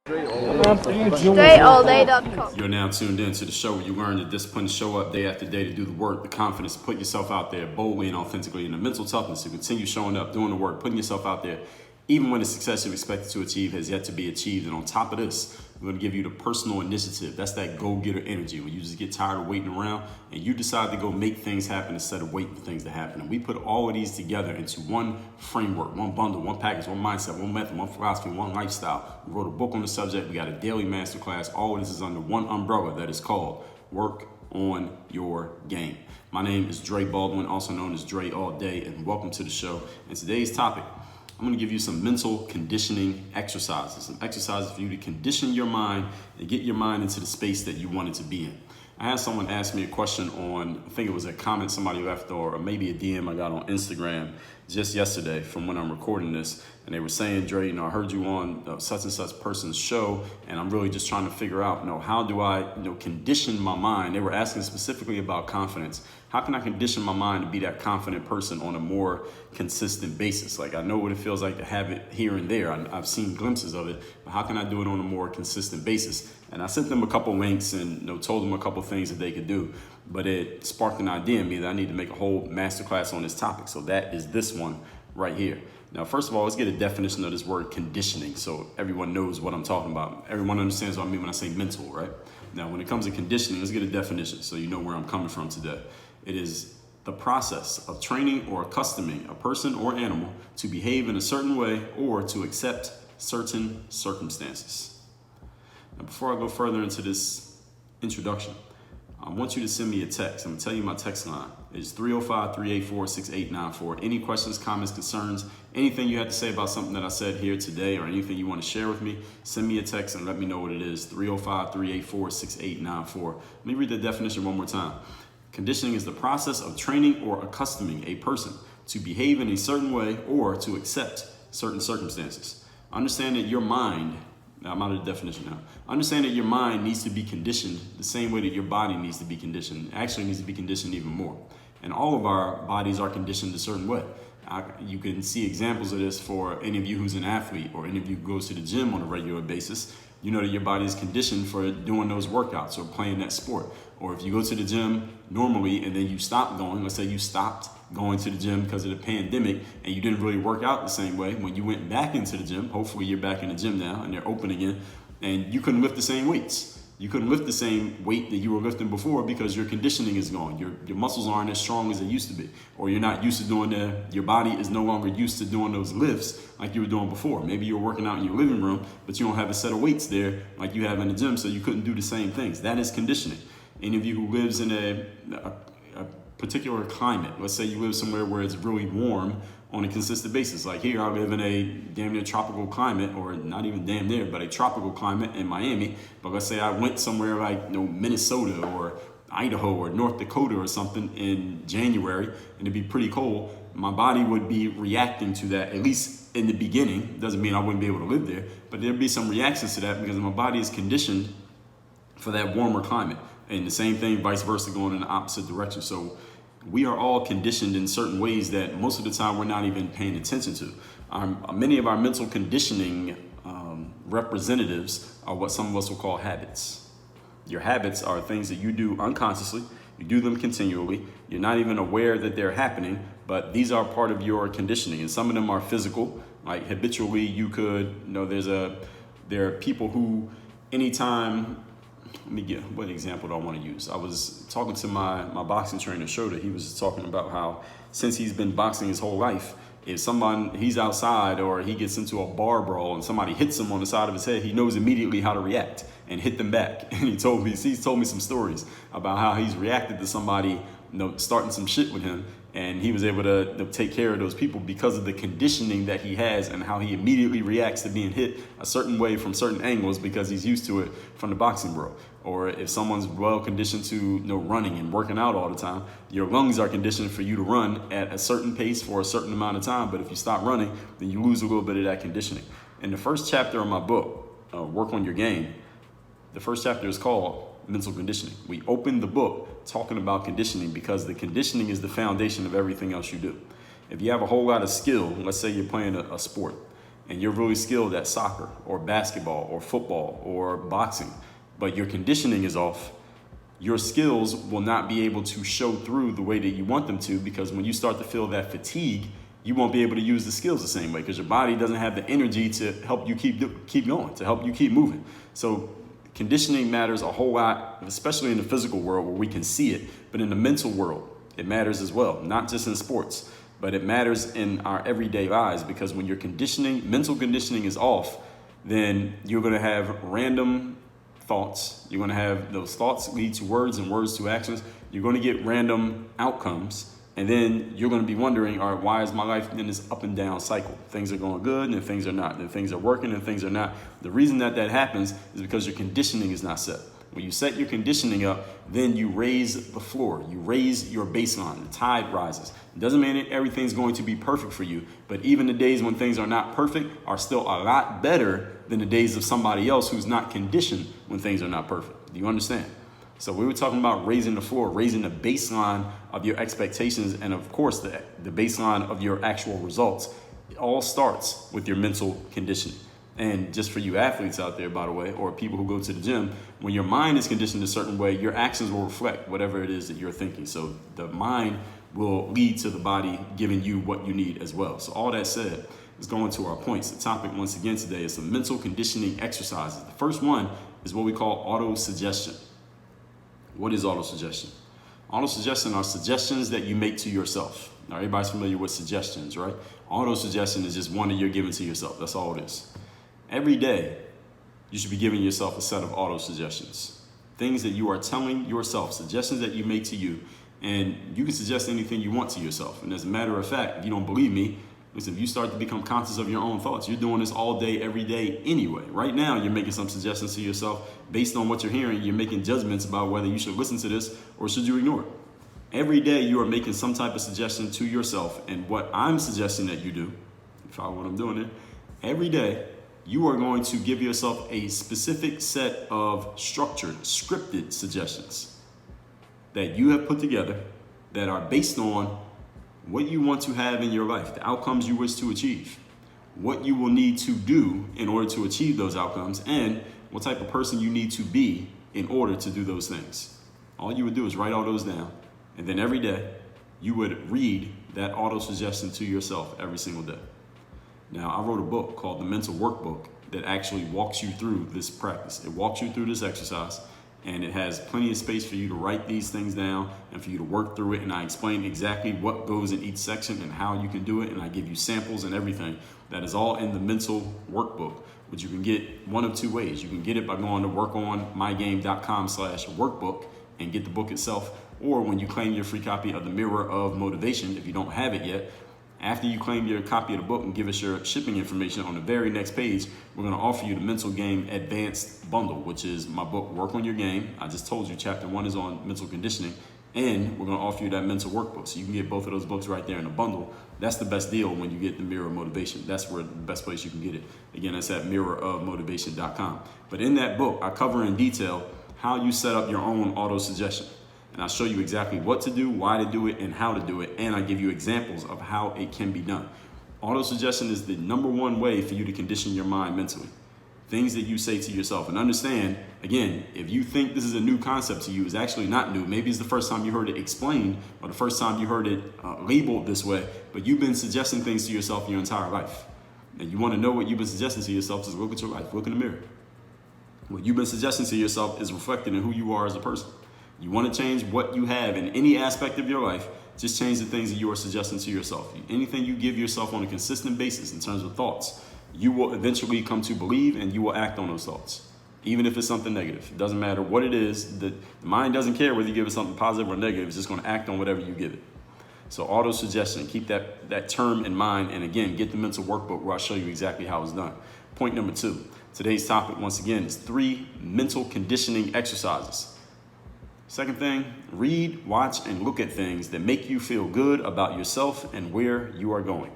StrayAllDay.com. You're now tuned in to the show where you learn the discipline to show up day after day, to do the work, the confidence to put yourself out there boldly and authentically, and the mental toughness to continue showing up, doing the work, putting yourself out there, even when the success you're expected to achieve has yet to be achieved. And on top of this, we're going to give you the personal initiative. That's that go-getter energy when you just get tired of waiting around and you decide to go make things happen instead of waiting for things to happen. And we put all of these together into one framework, one bundle, one package, one mindset, one method, one philosophy, one lifestyle. We wrote a book on the subject. We got a daily masterclass. All of this is under one umbrella that is called Work on Your Game. My name is Dre Baldwin, also known as Dre All Day, and welcome to the show. And today's topic, I'm going to give you some mental conditioning exercises, some exercises for you to condition your mind and get your mind into the space that you want it to be in. I had someone ask me a question on, I think it was a comment somebody left or maybe a DM I got on Instagram just yesterday from when I'm recording this. And they were saying, Dre, I heard you on such and such person's show, and I'm really just trying to figure out, how do I, condition my mind? They were asking specifically about confidence. How can I condition my mind to be that confident person on a more consistent basis? Like, I know what it feels like to have it here and there. I've seen glimpses of it, but how can I do it on a more consistent basis? And I sent them a couple links and told them a couple things that they could do, but it sparked an idea in me that I need to make a whole masterclass on this topic. So that is this one right here. Now, first of all, let's get a definition of this word conditioning so everyone knows what I'm talking about. Everyone understands what I mean when I say mental, right? Now, when it comes to conditioning, let's get a definition so you know where I'm coming from today. It is the process of training or accustoming a person or animal to behave in a certain way or to accept certain circumstances. Now, before I go further into this introduction, I want you to send me a text. I'm going to tell you my text line. It's 305-384-6894. Any questions, comments, concerns, anything you have to say about something that I said here today or anything you want to share with me, send me a text and let me know what it is. 305-384-6894. Let me read the definition one more time. Conditioning is the process of training or accustoming a person to behave in a certain way or to accept certain circumstances. Understand that your mind, now I'm out of the definition now. Understand that your mind needs to be conditioned the same way that your body needs to be conditioned. It actually needs to be conditioned even more. And all of our bodies are conditioned a certain way. You can see examples of this for any of you who's an athlete or any of you who goes to the gym on a regular basis. You know that your body is conditioned for doing those workouts or playing that sport. Or if you go to the gym normally and then you stop going, let's say you stopped going to the gym because of the pandemic and you didn't really work out the same way. When you went back into the gym, hopefully you're back in the gym now and they're open again, and you couldn't lift the same weights. You couldn't lift the same weight that you were lifting before because your conditioning is gone. Your muscles aren't as strong as they used to be. Or you're not used to doing your body is no longer used to doing those lifts like you were doing before. Maybe you're working out in your living room, but you don't have a set of weights there like you have in the gym, so you couldn't do the same things. That is conditioning. Any of you who lives in a particular climate, let's say you live somewhere where it's really warm on a consistent basis. Like here, I live in a damn near tropical climate, or not even damn near, but a tropical climate in Miami. But let's say I went somewhere like Minnesota or Idaho or North Dakota or something in January, and it'd be pretty cold. My body would be reacting to that, at least in the beginning. Doesn't mean I wouldn't be able to live there, but there'd be some reactions to that because my body is conditioned for that warmer climate. And the same thing, vice versa, going in the opposite direction. So we are all conditioned in certain ways that most of the time we're not even paying attention to. Many of our mental conditioning representatives are what some of us will call habits. Your habits are things that you do unconsciously. You do them continually. You're not even aware that they're happening, but these are part of your conditioning. And some of them are physical, like habitually you could, there are people who anytime, what example do I want to use? I was talking to my boxing trainer, Schroeder. He was talking about how since he's been boxing his whole life, if he's outside or he gets into a bar brawl and somebody hits him on the side of his head, he knows immediately how to react and hit them back. And he's told me some stories about how he's reacted to somebody starting some shit with him, and he was able to take care of those people because of the conditioning that he has and how he immediately reacts to being hit a certain way from certain angles because he's used to it from the boxing world. Or if someone's well conditioned to running and working out all the time, your lungs are conditioned for you to run at a certain pace for a certain amount of time. But if you stop running, then you lose a little bit of that conditioning. In the first chapter of my book, Work on Your Game, the first chapter is called Mental Conditioning. We opened the book talking about conditioning because the conditioning is the foundation of everything else you do. If you have a whole lot of skill, let's say you're playing a sport, and you're really skilled at soccer or basketball or football or boxing, but your conditioning is off, your skills will not be able to show through the way that you want them to, because when you start to feel that fatigue, you won't be able to use the skills the same way because your body doesn't have the energy to help you keep going, to help you keep moving. So conditioning matters a whole lot, especially in the physical world where we can see it, but in the mental world, it matters as well, not just in sports, but it matters in our everyday lives, because when your mental conditioning is off, then you're going to have random thoughts. You're going to have those thoughts lead to words and words to actions. You're going to get random outcomes. And then you're going to be wondering, all right, why is my life in this up and down cycle? Things are going good and then things are not. Then things are working and things are not. The reason that happens is because your conditioning is not set. When you set your conditioning up, then you raise the floor. You raise your baseline. The tide rises. It doesn't mean that everything's going to be perfect for you, but even the days when things are not perfect are still a lot better than the days of somebody else who's not conditioned when things are not perfect. Do you understand? So we were talking about raising the floor, raising the baseline of your expectations, and of course the baseline of your actual results. It all starts with your mental conditioning. And just for you athletes out there, by the way, or people who go to the gym, when your mind is conditioned a certain way, your actions will reflect whatever it is that you're thinking. So the mind will lead to the body giving you what you need as well. So all that said, let's go into our points. The topic once again today is some mental conditioning exercises. The first one is what we call auto-suggestion. What is auto-suggestion? Auto-suggestion are suggestions that you make to yourself. Now, everybody's familiar with suggestions, right? Auto-suggestion is just one that you're giving to yourself. That's all it is. Every day, you should be giving yourself a set of auto-suggestions. Things that you are telling yourself, suggestions that you make to you. And you can suggest anything you want to yourself. And as a matter of fact, if you don't believe me, listen, if you start to become conscious of your own thoughts, you're doing this all day, every day anyway. Right now, you're making some suggestions to yourself based on what you're hearing. You're making judgments about whether you should listen to this or should you ignore it. Every day, you are making some type of suggestion to yourself. And what I'm suggesting that you do, follow what I'm doing there, every day, you are going to give yourself a specific set of structured, scripted suggestions that you have put together that are based on what you want to have in your life, the outcomes you wish to achieve, what you will need to do in order to achieve those outcomes, and what type of person you need to be in order to do those things. All you would do is write all those down, and then every day you would read that auto-suggestion to yourself every single day. Now, I wrote a book called the Mental Workbook that actually walks you through this practice. It walks you through this exercise, and it has plenty of space for you to write these things down and for you to work through it. And I explain exactly what goes in each section and how you can do it. And I give you samples and everything. That is all in the Mental Workbook, which you can get one of two ways. You can get it by going to workonmygame.com/workbook and get the book itself. Or when you claim your free copy of the Mirror of Motivation, if you don't have it yet, after you claim your copy of the book and give us your shipping information, on the very next page, we're going to offer you the Mental Game Advanced Bundle, which is my book, Work on Your Game. I just told you chapter 1 is on mental conditioning, and we're going to offer you that mental workbook. So you can get both of those books right there in a bundle. That's the best deal when you get the Mirror of Motivation. That's where the best place you can get it. Again, that's at mirrorofmotivation.com. But in that book, I cover in detail how you set up your own auto-suggestion. And I'll show you exactly what to do, why to do it, and how to do it. And I give you examples of how it can be done. Auto-suggestion is the number one way for you to condition your mind mentally. Things that you say to yourself. And understand, again, if you think this is a new concept to you, it's actually not new. Maybe it's the first time you heard it explained or the first time you heard it labeled this way. But you've been suggesting things to yourself your entire life. And you want to know what you've been suggesting to yourself, just look at your life. Look in the mirror. What you've been suggesting to yourself is reflected in who you are as a person. You want to change what you have in any aspect of your life, just change the things that you are suggesting to yourself. Anything you give yourself on a consistent basis in terms of thoughts, you will eventually come to believe and you will act on those thoughts. Even if it's something negative. It doesn't matter what it is. The mind doesn't care whether you give it something positive or negative. It's just going to act on whatever you give it. So auto-suggestion, keep that term in mind. And again, get the mental workbook where I'll show you exactly how it's done. Point number 2. Today's topic, once again, is 3 mental conditioning exercises. Second thing, read, watch, and look at things that make you feel good about yourself and where you are going.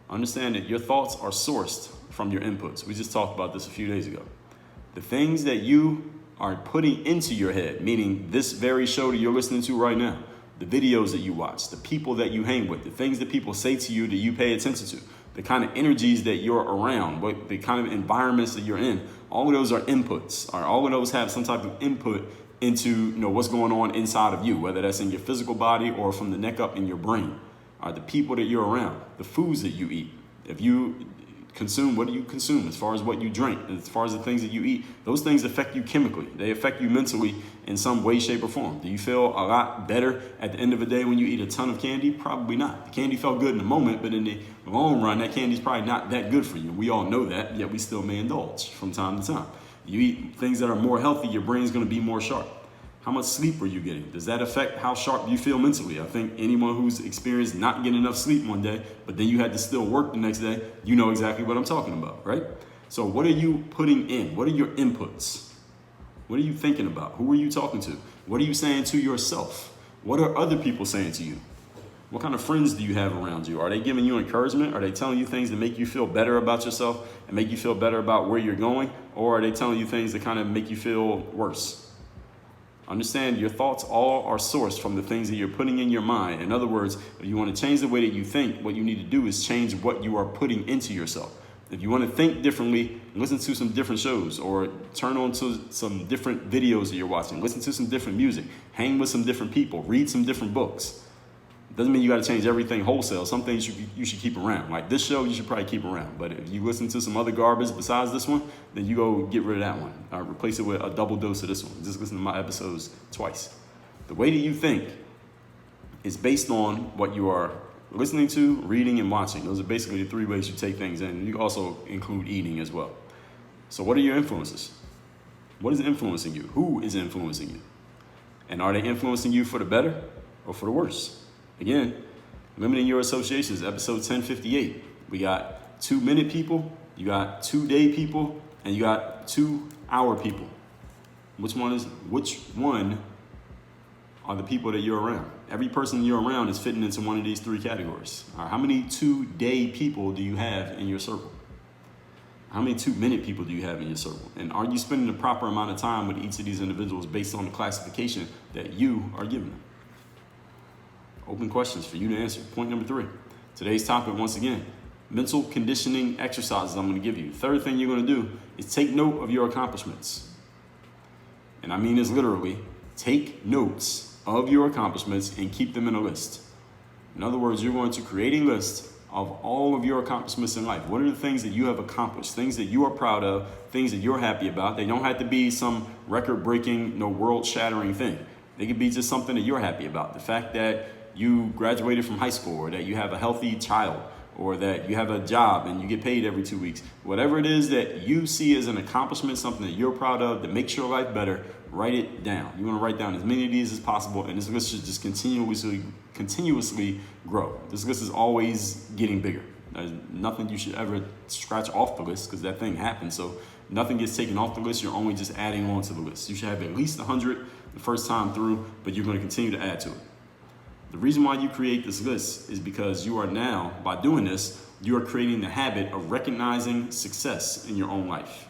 Understand that your thoughts are sourced from your inputs. We just talked about this a few days ago. The things that you are putting into your head, meaning this very show that you're listening to right now, the videos that you watch, the people that you hang with, the things that people say to you that you pay attention to, the kind of energies that you're around, what the kind of environments that you're in. All of those are inputs. All of those have some type of input into what's going on inside of you, whether that's in your physical body or from the neck up in your brain. The people that you're around, the foods that you eat. If you consume, what do you consume? As far as what you drink, as far as the things that you eat, those things affect you chemically. They affect you mentally in some way, shape, or form. Do you feel a lot better at the end of the day when you eat a ton of candy? Probably not. The candy felt good in the moment, but in the long run, that candy is probably not that good for you. We all know that, yet we still may indulge from time to time. You eat things that are more healthy, your brain's going to be more sharp. How much sleep are you getting? Does that affect how sharp you feel mentally? I think anyone who's experienced not getting enough sleep one day, but then you had to still work the next day, you know exactly what I'm talking about, right? So what are you putting in? What are your inputs? What are you thinking about? Who are you talking to? What are you saying to yourself? What are other people saying to you? What kind of friends do you have around you? Are they giving you encouragement? Are they telling you things that make you feel better about yourself and make you feel better about where you're going? Or are they telling you things that kind of make you feel worse? Understand, your thoughts all are sourced from the things that you're putting in your mind. In other words, if you want to change the way that you think, what you need to do is change what you are putting into yourself. If you want to think differently, listen to some different shows or turn on to some different videos that you're watching. Listen to some different music. Hang with some different people. Read some different books. Doesn't mean you got to change everything wholesale. Some things you should keep around. Like this show, you should probably keep around. But if you listen to some other garbage besides this one, then you go get rid of that one. Replace it with a double dose of this one. Just listen to my episodes twice. The way that you think is based on what you are listening to, reading, and watching. Those are basically the three ways you take things in. You also include eating as well. So what are your influences? What is influencing you? Who is influencing you? And are they influencing you for the better or for the worse? Again, limiting your associations, episode 1058. We got 2-minute people, you got 2-day people, and you got 2-hour people. Which one are the people that you're around? Every person you're around is fitting into one of these 3 categories. All right, how many 2-day people do you have in your circle? How many 2-minute people do you have in your circle? And are you spending the proper amount of time with each of these individuals based on the classification that you are giving them? Open questions for you to answer. Point number 3. Today's topic, once again, mental conditioning exercises I'm going to give you. Third thing you're going to do is take note of your accomplishments. And I mean this literally. Take notes of your accomplishments and keep them in a list. In other words, you're going to create a list of all of your accomplishments in life. What are the things that you have accomplished? Things that you are proud of, things that you're happy about. They don't have to be some record-breaking, world-shattering thing. They could be just something that you're happy about. The fact that you graduated from high school, or that you have a healthy child, or that you have a job and you get paid every 2 weeks. Whatever it is that you see as an accomplishment, something that you're proud of that makes your life better, write it down. You want to write down as many of these as possible, and this list should just continuously grow. This list is always getting bigger. There's nothing you should ever scratch off the list, because that thing happens. So nothing gets taken off the list. You're only just adding on to the list. You should have at least 100 the first time through, but you're going to continue to add to it. The reason why you create this list is because you are now, by doing this, you are creating the habit of recognizing success in your own life.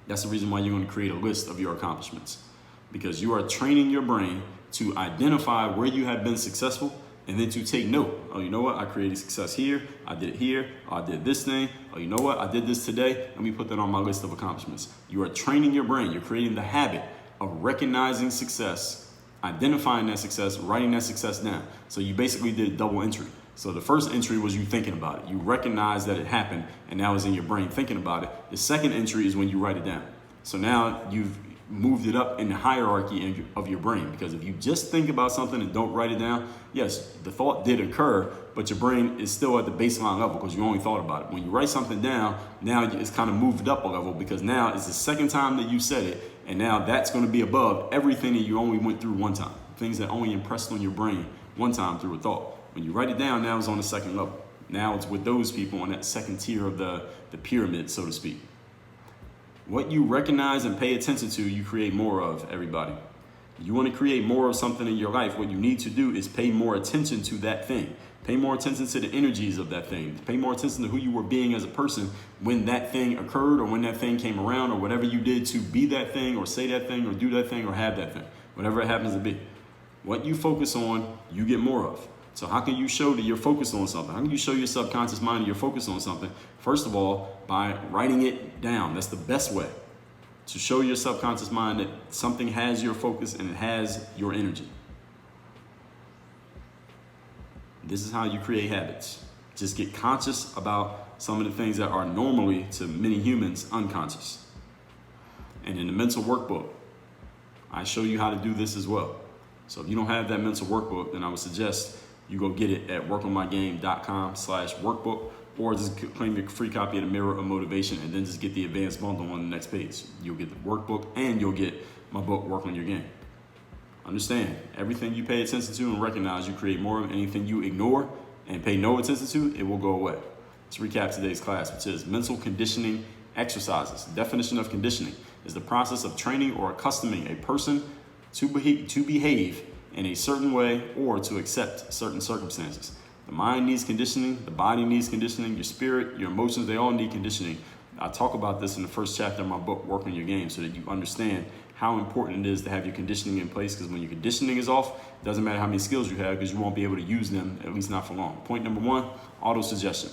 That's the reason why you're going to create a list of your accomplishments, because you are training your brain to identify where you have been successful and then to take note. Oh, you know what? I created success here. I did it here. Oh, I did this thing. Oh, you know what? I did this today. Let me put that on my list of accomplishments. You are training your brain. You're creating the habit of recognizing success, identifying that success, writing that success down. So you basically did double entry. So the first entry was you thinking about it. You recognize that it happened, and now it's in your brain thinking about it. The second entry is when you write it down. So now you've moved it up in the hierarchy of your brain, because if you just think about something and don't write it down, yes, the thought did occur, but your brain is still at the baseline level because you only thought about it. When you write something down, now it's kind of moved up a level, because now it's the second time that you said it, and now that's going to be above everything that you only went through one time. Things that only impressed on your brain one time through a thought. When you write it down, now it's on the second level. Now it's with those people on that second tier of the pyramid, so to speak. What you recognize and pay attention to, you create more of, everybody. You want to create more of something in your life, what you need to do is pay more attention to that thing. Pay more attention to the energies of that thing. Pay more attention to who you were being as a person when that thing occurred, or when that thing came around, or whatever you did to be that thing, or say that thing, or do that thing, or have that thing. Whatever it happens to be. What you focus on, you get more of. So how can you show that you're focused on something? How can you show your subconscious mind that you're focused on something? First of all, by writing it down. That's the best way to show your subconscious mind that something has your focus and it has your energy. This is how you create habits. Just get conscious about some of the things that are normally to many humans unconscious. And in the mental workbook, I show you how to do this as well. So if you don't have that mental workbook, then I would suggest you go get it at workonmygame.com/workbook, or just claim your free copy of the Mirror of Motivation and then just get the advanced bundle on the next page. You'll get the workbook and you'll get my book, Work on Your Game. Understand, everything you pay attention to and recognize, you create more of. Anything you ignore and pay no attention to, it will go away. Let's recap today's class, which is mental conditioning exercises. The definition of conditioning is the process of training or accustoming a person to behave in a certain way or to accept certain circumstances. The mind needs conditioning, the body needs conditioning, your spirit, your emotions, they all need conditioning. I talk about this in the first chapter of my book, Work on Your Game, so that you understand how important it is to have your conditioning in place, because when your conditioning is off, it doesn't matter how many skills you have, because you won't be able to use them, at least not for long. Point number one, auto-suggestion.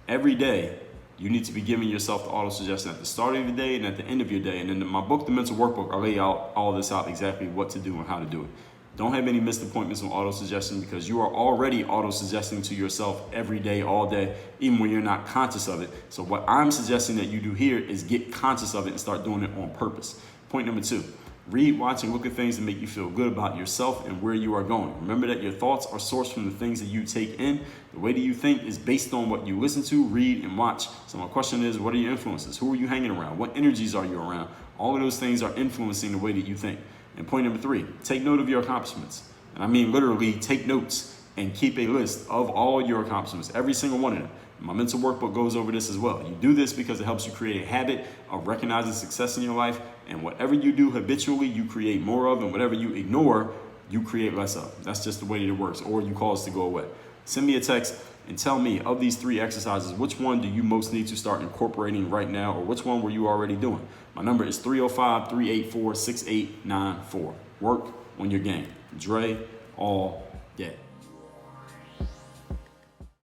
Every day, you need to be giving yourself the auto-suggestion at the start of the day and at the end of your day. And in my book, The Mental Workbook, I lay out all this out, exactly what to do and how to do it. Don't have any missed appointments on auto-suggestion, because you are already auto-suggesting to yourself every day, all day, even when you're not conscious of it. So what I'm suggesting that you do here is get conscious of it and start doing it on purpose. Point number two, read, watch, and look at things that make you feel good about yourself and where you are going. Remember that your thoughts are sourced from the things that you take in. The way that you think is based on what you listen to, read, and watch. So my question is, what are your influences? Who are you hanging around? What energies are you around? All of those things are influencing the way that you think. And point number three, take note of your accomplishments. And I mean literally take notes and keep a list of all your accomplishments, every single one of them. My mental workbook goes over this as well. You do this because it helps you create a habit of recognizing success in your life, and whatever you do habitually, you create more of, and whatever you ignore, you create less of. That's just the way that it works, or you cause it to go away. Send me a text and tell me, of these three exercises, which one do you most need to start incorporating right now, or which one were you already doing? My number is 305-384-6894. Work on your game. Dre all day.